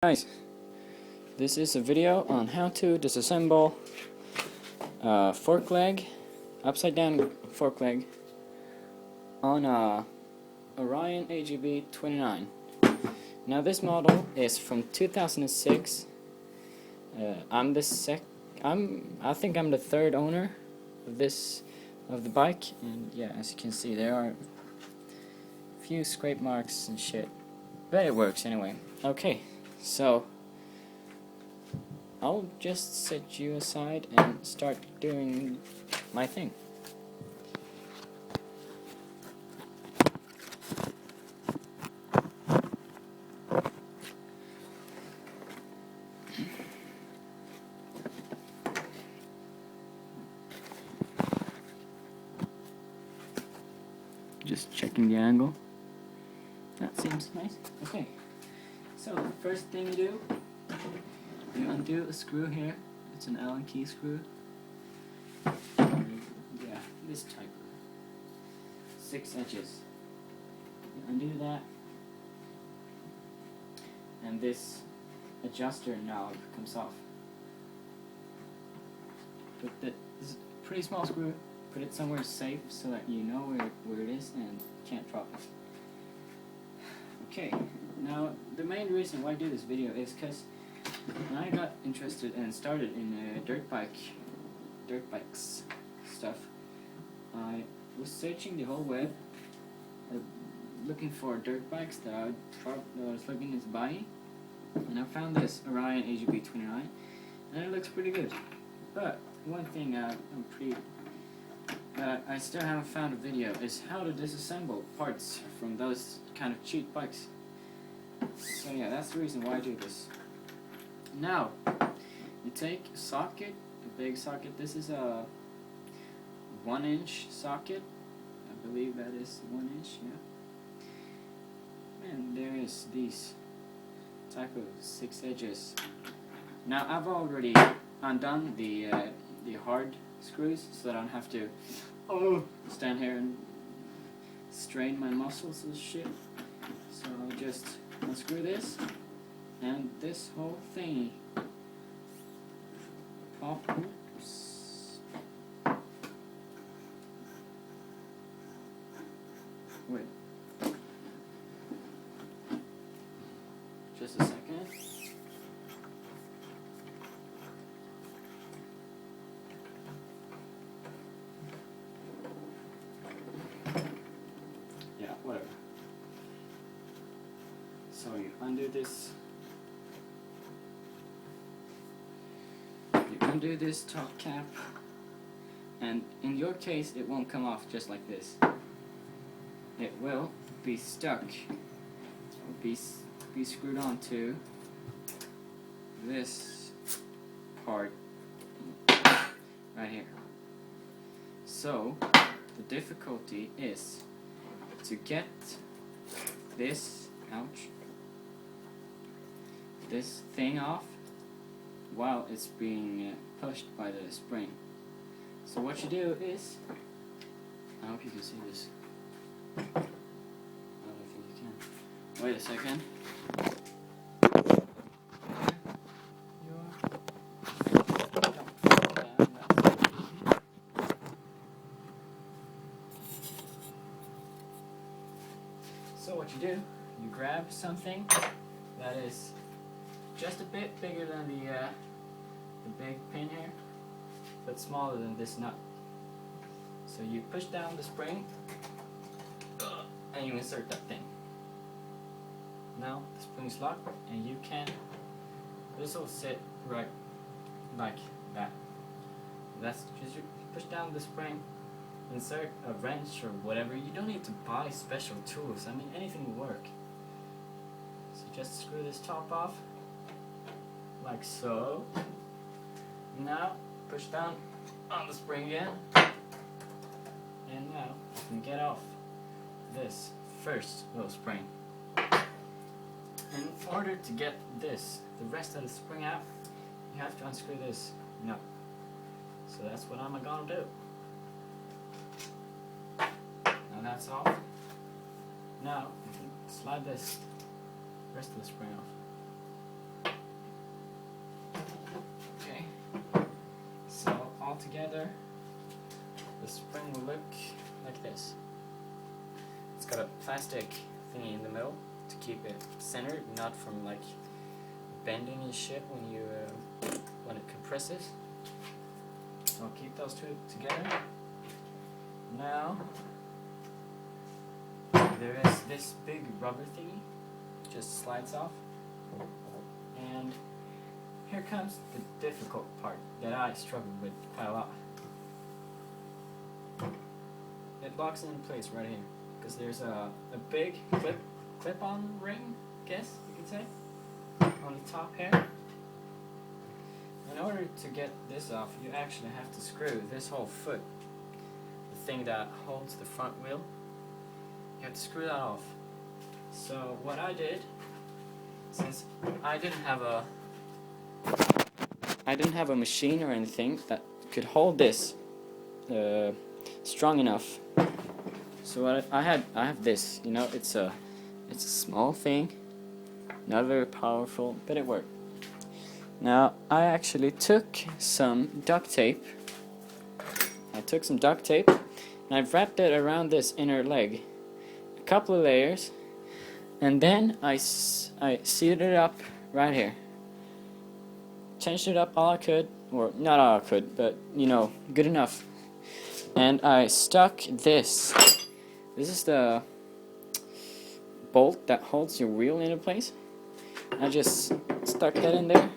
Guys, this is a video on how to disassemble fork leg, upside down fork leg on a Orion AGB 29. Now this model is from 2006. I think I'm the third owner of the bike, and yeah, as you can see there are a few scrape marks and shit, but it works anyway. Okay. So, I'll just set you aside and start doing my thing. Just checking the angle. That seems nice. Okay. So, the first thing you do, you undo a screw here. It's an Allen key screw. Yeah, this type. 6 edges. You undo that, and this adjuster knob comes off. This is a pretty small screw. Put it somewhere safe so that you know where it is and can't drop it. Okay, now the main reason why I do this video is because when I got interested and started in dirt bikes stuff, I was searching the whole web, looking for dirt bikes that I was looking into buying, and I found this Orion AGB 29, and it looks pretty good. But one thing I still haven't found a video is how to disassemble parts from those kind of cheap bikes. So yeah, that's the reason why I do this. Now, you take a socket, a big socket. This is a 1-inch socket. I believe that is 1 inch, yeah. And there is these type of 6 edges. Now I've already undone the hard screws so that I don't have to stand here and strain my muscles and shit. So I'll just unscrew this, and this whole thingy oops. Wait. Just a second. Yeah, whatever. So you undo this. You undo this top cap, and in your case it won't come off just like this. It will be stuck. It will be screwed onto this part right here. So the difficulty is to get this thing off while it's being pushed by the spring. So what you do is, I hope you can see this. I don't think you can. Wait a second. So what you do, you grab something that is just a bit bigger than the big pin here, but smaller than this nut. So you push down the spring, and you insert that thing. Now the spring's locked, and you can. This will sit right like that. That's just you push down the spring, insert a wrench or whatever. You don't need to buy special tools. I mean, anything will work. So just screw this top off, like so. Now push down on the spring again, and now you can get off this first little spring. In order to get the rest of the spring out, you have to unscrew this nut. So that's what I'm gonna do. Now that's off. Now you can slide this rest of the spring off. together, the spring will look like this. It's got a plastic thingy in the middle to keep it centered, not from like bending and shit when it compresses. So I'll keep those two together. Now there is this big rubber thingy, just slides off, and here comes the difficult part that I struggled with quite a lot. It locks in place right here because there's a big clip-on ring, I guess you could say, on the top here. In order to get this off, you actually have to screw this whole foot, the thing that holds the front wheel. You have to screw that off. So what I did, since I didn't have a machine or anything that could hold this strong enough. So what I have this. You know, it's a small thing, not very powerful, but it worked. Now I actually took some duct tape. And I've wrapped it around this inner leg, a couple of layers, and then I seated it up right here. Changed it up all I could, or not all I could, but you know, good enough. And I stuck this. This is the bolt that holds your wheel into place. I just stuck that in there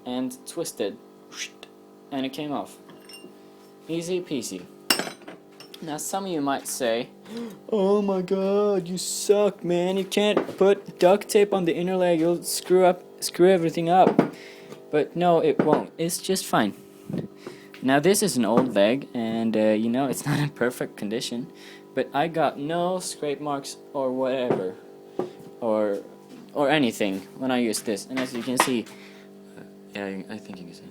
and twisted, and it came off. Easy peasy. Now some of you might say, "Oh my god, you suck, man. You can't put duct tape on the inner leg. You'll screw everything up." But no, it won't. It's just fine. Now this is an old leg, and you know, it's not in perfect condition, but I got no scrape marks or whatever, or anything when I use this. And as you can see, yeah, I think you can see,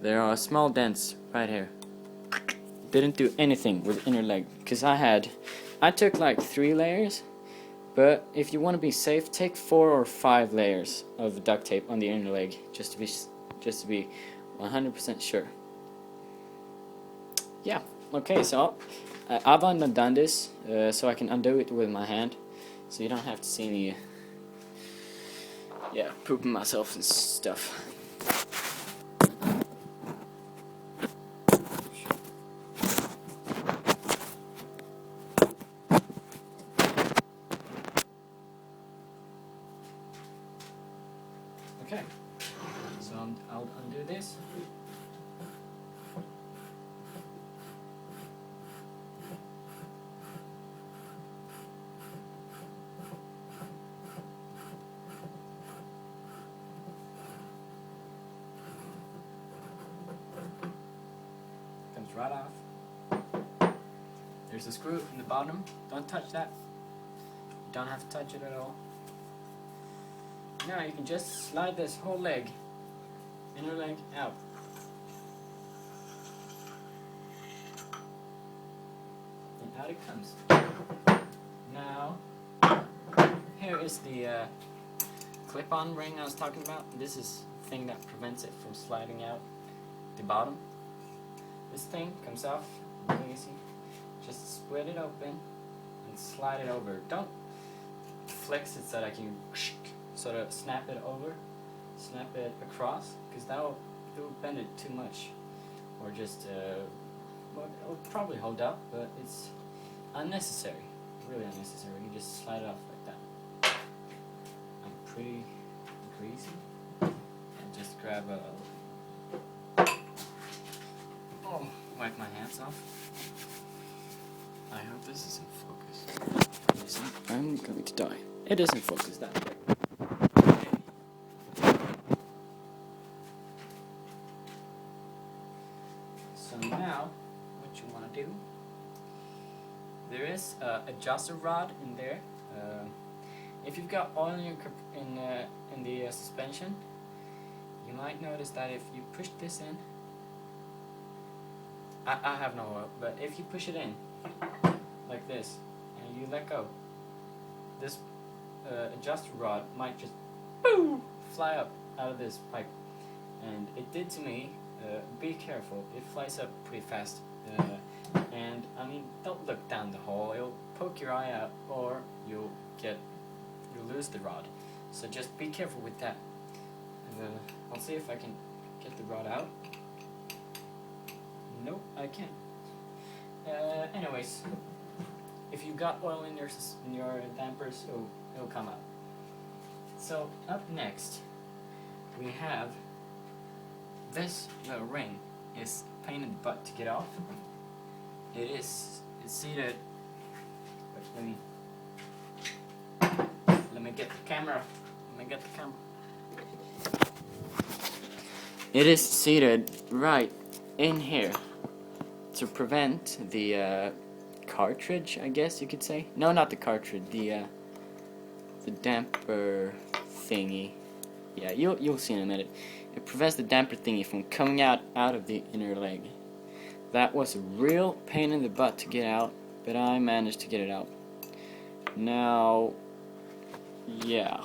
there are small dents right here. Didn't do anything with inner leg, because I took like 3 layers, but if you want to be safe, take 4 or 5 layers of duct tape on the inner leg, just to be 100% sure. Yeah, okay, so I've undone this, so I can undo it with my hand, so you don't have to see me, yeah, pooping myself and stuff. Okay, so I'll undo this. Comes right off. There's a screw in the bottom. Don't touch that. You don't have to touch it at all. Now you can just slide this whole leg, inner leg, out. And out it comes. Now, here is the clip-on ring I was talking about. This is the thing that prevents it from sliding out the bottom. This thing comes off really easy. Just split it open and slide it over. Don't flex it so that you sort of snap it across, because it'll bend it too much, or just well, it'll probably hold up, but it's unnecessary, really unnecessary. You just slide it off like that. I'm pretty greasy, and just grab wipe my hands off. I hope this is in focus. I'm going to die. It isn't focused that way. So now, what you want to do, there is a adjuster rod in there. If you've got oil in the suspension, you might notice that if you push this in, I have no oil, but if you push it in like this and you let go, this adjuster rod might just boom fly up out of this pipe, and it did to me be careful. It flies up pretty fast, and I mean, don't look down the hole. It'll poke your eye out, or you'll lose the rod. So just be careful with that. And, I'll see if I can get the rod out. Nope, I can't. Anyways, if you've got oil in your dampers, it'll come out. So up next, we have this little ring. Is a pain in the butt to get off. It's seated. Wait, let me get the camera. It is seated right in here to prevent the cartridge, I guess you could say. No, not the cartridge. The damper thingy. Yeah, you'll see in a minute. It prevents the damper thingy from coming out of the inner leg. That was a real pain in the butt to get out, but I managed to get it out. Now, yeah.